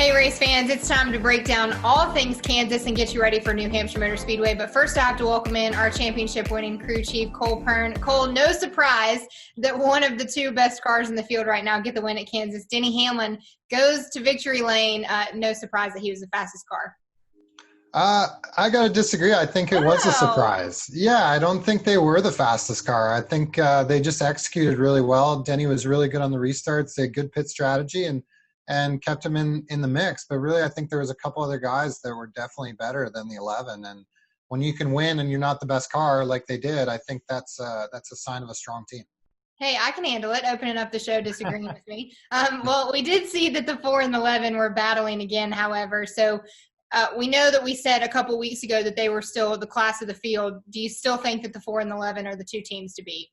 Hey race fans, it's time to break down all things Kansas and get you ready for New Hampshire Motor Speedway. But first I have to welcome in our championship winning crew chief, Cole Pearn. Cole, no surprise that one of the two best cars in the field right now get the win at Kansas. Denny Hamlin goes to victory lane. No surprise that he was the fastest car. I got to disagree. I think it was a surprise. Yeah, I don't think they were the fastest car. I think they just executed really well. Denny was really good on the restarts. They had good pit strategy and kept him in the mix. But really, I think there was a couple other guys that were definitely better than the 11. And when you can win and you're not the best car like they did, I think that's a sign of a strong team. Hey, I can handle it, opening up the show disagreeing with me. Well, we did see that the 4 and the 11 were battling again, however. So we know that we said a couple weeks ago that they were still the class of the field. Do you still think that the 4 and the 11 are the two teams to beat?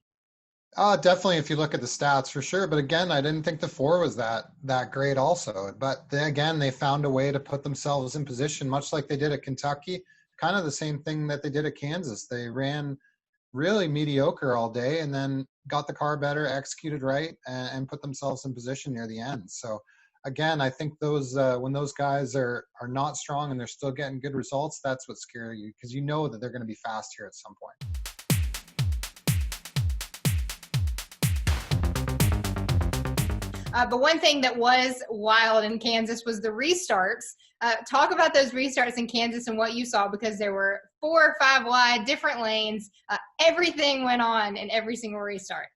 Definitely, if you look at the stats, for sure. But again, I didn't think the 4 was that great also. But again, they found a way to put themselves in position, much like they did at Kentucky, kind of the same thing that they did at Kansas. They ran really mediocre all day and then got the car better, executed right, and put themselves in position near the end. So again, I think those when those guys are not strong and they're still getting good results, that's what scares you, because you know that they're going to be fast here at some point. But one thing that was wild in Kansas was the restarts. Talk about those restarts in Kansas and what you saw, because there were 4 or 5 wide, different lanes. Everything went on in every single restart.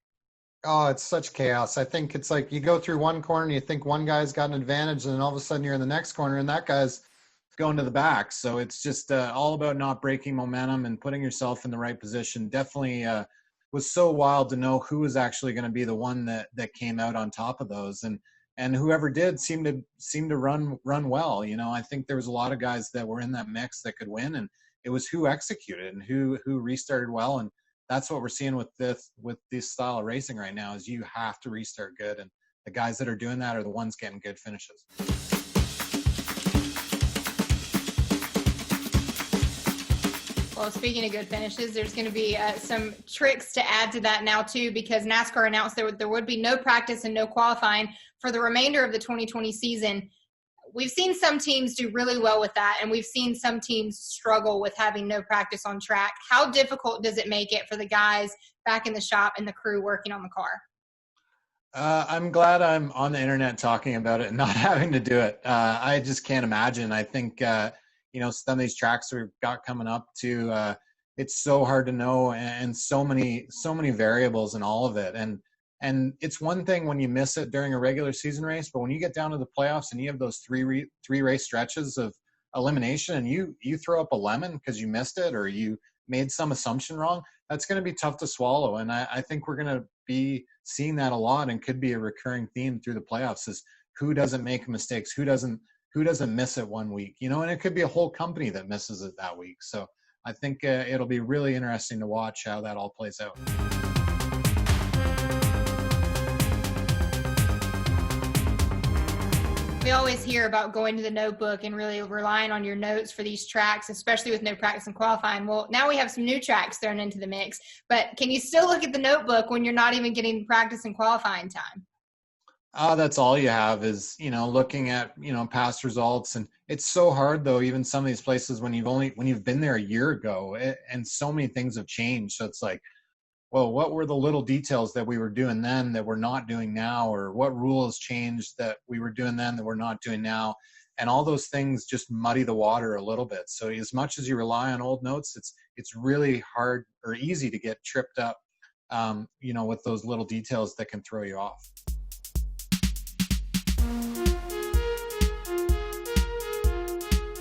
Oh, it's such chaos. I think it's like you go through one corner and you think one guy's got an advantage, and then all of a sudden you're in the next corner and that guy's going to the back. So it's just all about not breaking momentum and putting yourself in the right position. Definitely was so wild to know who was actually going to be the one that came out on top of those. And whoever did seemed to run well. You know, I think there was a lot of guys that were in that mix that could win, and it was who executed and who restarted well. And that's what we're seeing with this style of racing right now, is you have to restart good, and the guys that are doing that are the ones getting good finishes. Well, speaking of good finishes, there's going to be some tricks to add to that now too, because NASCAR announced there would be no practice and no qualifying for the remainder of the 2020 season. We've seen some teams do really well with that, and we've seen some teams struggle with having no practice on track. How difficult does it make it for the guys back in the shop and the crew working on the car? I'm glad I'm on the internet talking about it and not having to do it. I just can't imagine. I think, some of these tracks we've got coming up to, it's so hard to know, and so many variables in all of it. And it's one thing when you miss it during a regular season race, but when you get down to the playoffs and you have those three race stretches of elimination, and you throw up a lemon because you missed it or you made some assumption wrong, that's going to be tough to swallow. And I think we're going to be seeing that a lot, and could be a recurring theme through the playoffs, is who doesn't make mistakes, who doesn't miss it one week, and it could be a whole company that misses it that week. So I think it'll be really interesting to watch how that all plays out. We always hear about going to the notebook and really relying on your notes for these tracks, especially with no practice and qualifying. Well, now we have some new tracks thrown into the mix, but can you still look at the notebook when you're not even getting practice and qualifying time? That's all you have is, looking at, past results. And it's so hard though, even some of these places when you've been there a year ago, and so many things have changed. So it's like, well, what were the little details that we were doing then that we're not doing now? Or what rules changed that we were doing then that we're not doing now? And all those things just muddy the water a little bit. So as much as you rely on old notes, it's really hard or easy to get tripped up, with those little details that can throw you off.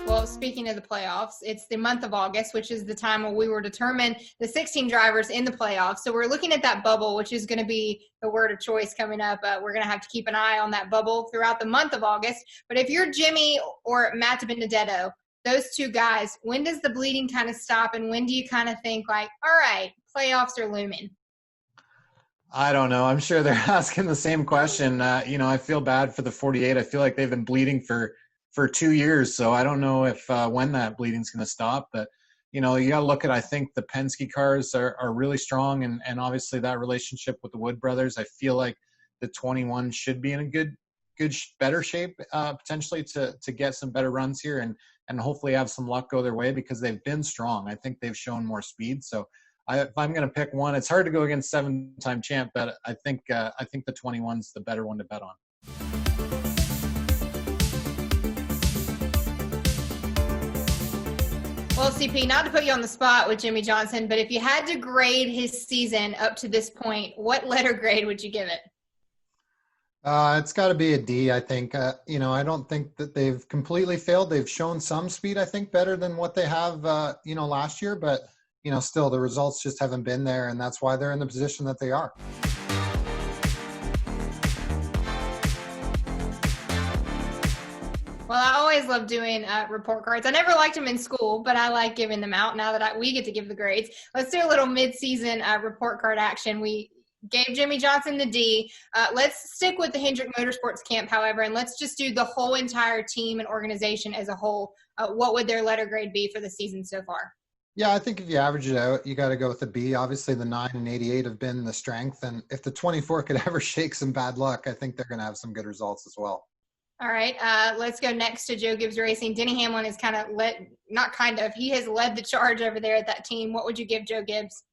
Well, speaking of the playoffs, it's the month of August, which is the time when we will determine the 16 drivers in the playoffs. So we're looking at that bubble, which is going to be the word of choice coming up. We're going to have to keep an eye on that bubble throughout the month of August. But if you're Jimmie or Matt Benedetto, those two guys, when does the bleeding kind of stop, and when do you kind of think like, all right, playoffs are looming? I don't know. I'm sure they're asking the same question. I feel bad for the 48. I feel like they've been bleeding for 2 years. So I don't know if when that bleeding's going to stop. But, you got to look at, I think the Penske cars are really strong. And obviously that relationship with the Wood brothers, I feel like the 21 should be in a good better shape potentially to get some better runs here and hopefully have some luck go their way because they've been strong. I think they've shown more speed. So if I'm going to pick one, it's hard to go against 7-time champ, but I think the 21's the better one to bet on. Well, CP, not to put you on the spot with Jimmie Johnson, but if you had to grade his season up to this point, what letter grade would you give it? It's got to be a D, I think. I don't think that they've completely failed. They've shown some speed, I think, better than what they have, last year. But, still the results just haven't been there, and that's why they're in the position that they are. Well, I always love doing report cards. I never liked them in school, but I like giving them out now that we get to give the grades. Let's do a little mid-season report card action. We gave Jimmie Johnson the D. Let's stick with the Hendrick Motorsports camp, however, and let's just do the whole entire team and organization as a whole. What would their letter grade be for the season so far? Yeah, I think if you average it out, you got to go with a B. Obviously, the 9 and 88 have been the strength, and if the 24 could ever shake some bad luck, I think they're going to have some good results as well. All right, let's go next to Joe Gibbs Racing. Denny Hamlin has he has led the charge over there at that team. What would you give Joe Gibbs?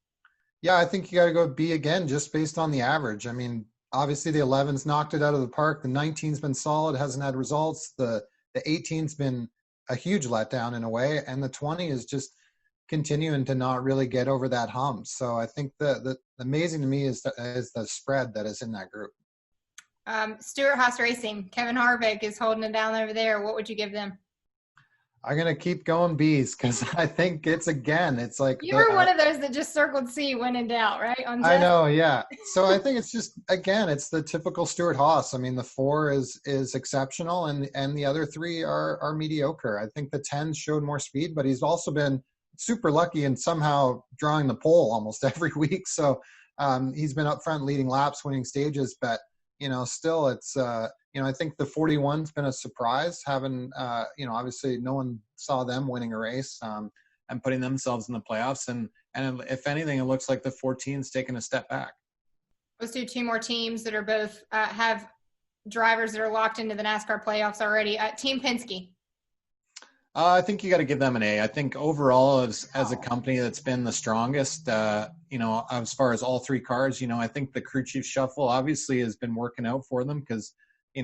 Yeah, I think you got to go B again, just based on the average. I mean, obviously the 11's knocked it out of the park. The 19's been solid, hasn't had results. The 18's been a huge letdown in a way, and the 20 is just continuing to not really get over that hump. So I think the amazing to me is the spread that is in that group. Stewart-Haas Racing, Kevin Harvick is holding it down over there. What would you give them? I'm going to keep going B's because I think it's like – You were one of those that just circled C when in doubt, right? I know, yeah. So I think it's just, again, it's the typical Stewart-Haas. I mean, the 4 is exceptional and the other 3 are mediocre. I think the 10 showed more speed, but he's also been super lucky in somehow drawing the pole almost every week. So he's been up front leading laps, winning stages, but still it's, I think the 41's been a surprise having, obviously no one saw them winning a race and putting themselves in the playoffs. And if anything, it looks like the 14's taken a step back. Let's do 2 more teams that are both have drivers that are locked into the NASCAR playoffs already. Team Penske. I think you got to give them an A. I think overall, as a company that's been the strongest, as far as all 3 cars, I think the crew chief shuffle obviously has been working out for them because,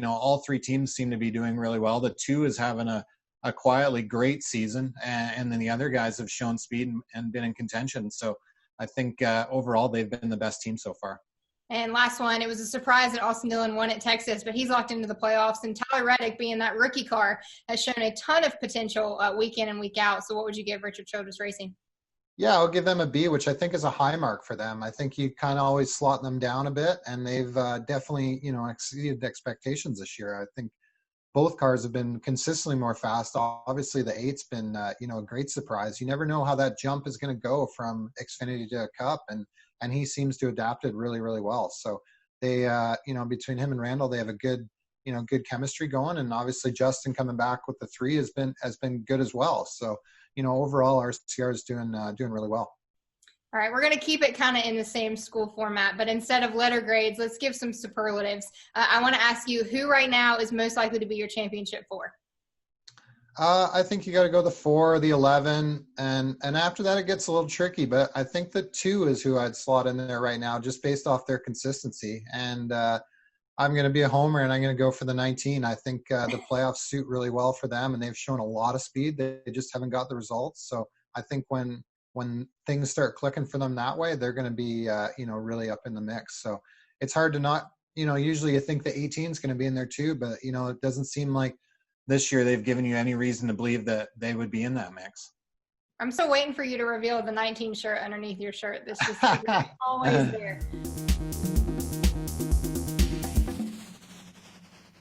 all 3 teams seem to be doing really well. The 2 is having a quietly great season, and then the other guys have shown speed and been in contention. So I think overall they've been the best team so far. And last one, it was a surprise that Austin Dillon won at Texas, but he's locked into the playoffs. And Tyler Reddick, being that rookie car, has shown a ton of potential week in and week out. So what would you give Richard Childress Racing? Yeah, I'll give them a B, which I think is a high mark for them. I think you kind of always slot them down a bit, and they've definitely, exceeded expectations this year. I think both cars have been consistently more fast. Obviously, the 8's been, a great surprise. You never know how that jump is going to go from Xfinity to a Cup, and he seems to adapt it really, really well. So they, between him and Randall, they have a good, good chemistry going. And obviously Justin coming back with the 3 has been good as well. So, overall RCR is doing really well. All right, we're going to keep it kind of in the same school format, but instead of letter grades, let's give some superlatives. I want to ask you who right now is most likely to be your championship 4? I think you got to go the 4 or the 11, and after that it gets a little tricky. But I think the 2 is who I'd slot in there right now, just based off their consistency. And I'm going to be a homer, and I'm going to go for the 19. I think the playoffs suit really well for them, and they've shown a lot of speed. They just haven't got the results. So I think when things start clicking for them that way, they're going to be really up in the mix. So it's hard to not. Usually you think the 18 is going to be in there too, but it doesn't seem like this year they've given you any reason to believe that they would be in that mix. I'm still waiting for you to reveal the 19 shirt underneath your shirt. This is always there.